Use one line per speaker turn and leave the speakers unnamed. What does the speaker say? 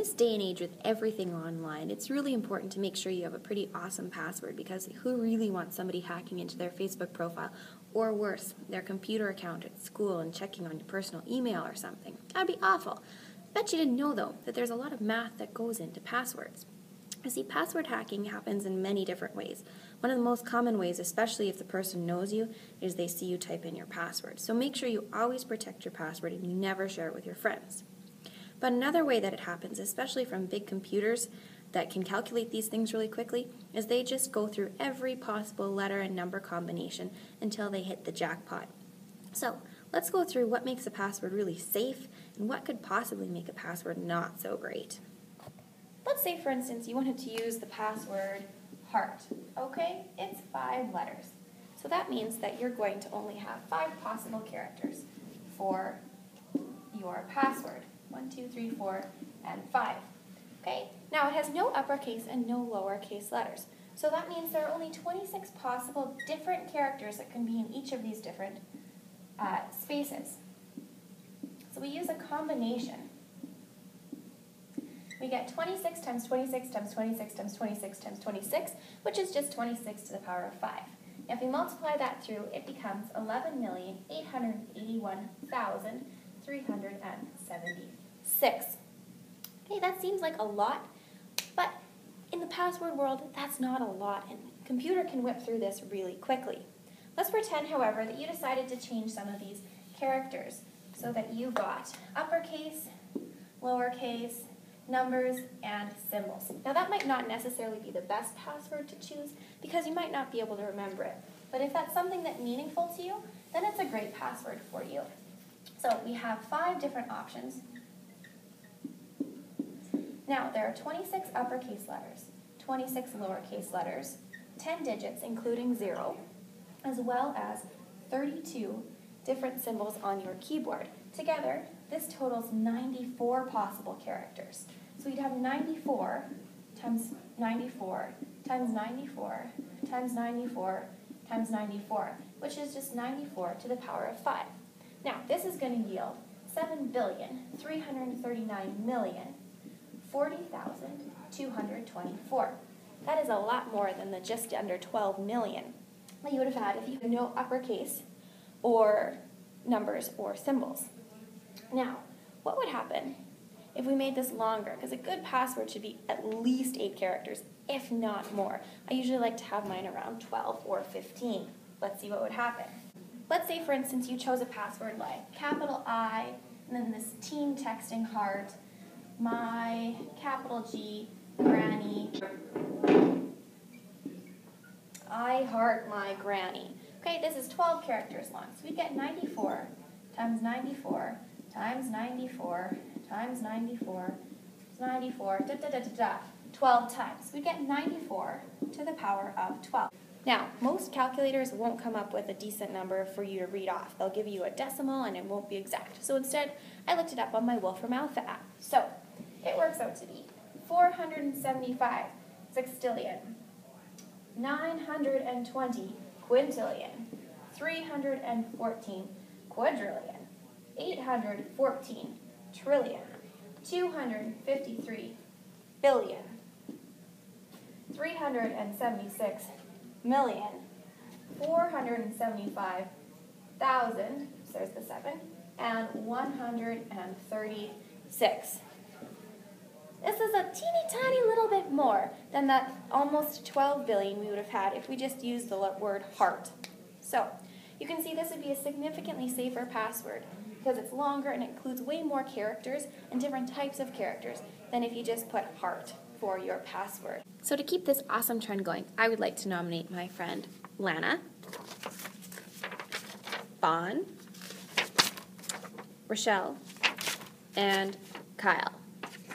this day and age with everything online, it's really important to make sure you have a pretty awesome password, because who really wants somebody hacking into their Facebook profile, or worse, their computer account at school and checking on your personal email or something? That'd be awful. Bet you didn't know, though, that there's a lot of math that goes into passwords. You see, password hacking happens in many different ways. One of the most common ways, especially if the person knows you, is they see you type in your password. So make sure you always protect your password and you never share it with your friends. But another way that it happens, especially from big computers that can calculate these things really quickly, is they just go through every possible letter and number combination until they hit the jackpot. So let's go through what makes a password really safe and what could possibly make a password not so great. Let's say, for instance, you wanted to use the password heart. Okay, it's 5 letters. So that means that you're going to only have 5 possible characters for your password. 1, 2, 3, 4, and 5. Okay, now it has no uppercase and no lowercase letters. So that means there are only 26 possible different characters that can be in each of these different spaces. So we use a combination. We get 26 times 26 times 26 times 26 times 26, which is just 26 to the power of 5. Now if we multiply that through, it becomes 11,881,376. Okay, that seems like a lot, but in the password world, that's not a lot, and a computer can whip through this really quickly. Let's pretend, however, that you decided to change some of these characters so that you got uppercase, lowercase, numbers, and symbols. Now that might not necessarily be the best password to choose because you might not be able to remember it. But if that's something that's meaningful to you, then it's a great password for you. So we have 5 different options. Now there are 26 uppercase letters, 26 lowercase letters, 10 digits including 0, as well as 32 different symbols on your keyboard. Together, this totals 94 possible characters. So we'd have 94 times 94 times 94 times 94 times 94, which is just 94 to the power of 5. Now, this is going to yield 7,339,040,224. That is a lot more than the just under 12 million that you would have had if you had no uppercase or numbers or symbols. Now, what would happen if we made this longer? Because a good password should be at least 8 characters, if not more. I usually like to have mine around 12 or 15. Let's see what would happen. Let's say, for instance, you chose a password like capital I, and then this teen texting heart, my, capital G, granny, I heart my granny. Okay, this is 12 characters long, so we get 94 times 94 times 94 times 94 times 94, 12 times. We get 94 to the power of 12. Now, most calculators won't come up with a decent number for you to read off. They'll give you a decimal and it won't be exact. So instead, I looked it up on my Wolfram Alpha app. So, it works out to be 475 sextillion, 920 quintillion, 314 quadrillion, 814 trillion, 253 billion, 376 million, 475,000, so there's the 7, and 136. This is a teeny tiny little bit more than that almost 12 billion we would have had if we just used the word heart. So, you can see this would be a significantly safer password because it's longer and it includes way more characters and different types of characters than if you just put heart for your password. So to keep this awesome trend going, I would like to nominate my friend Lanna, Fawn, Rachelle, and Kyle.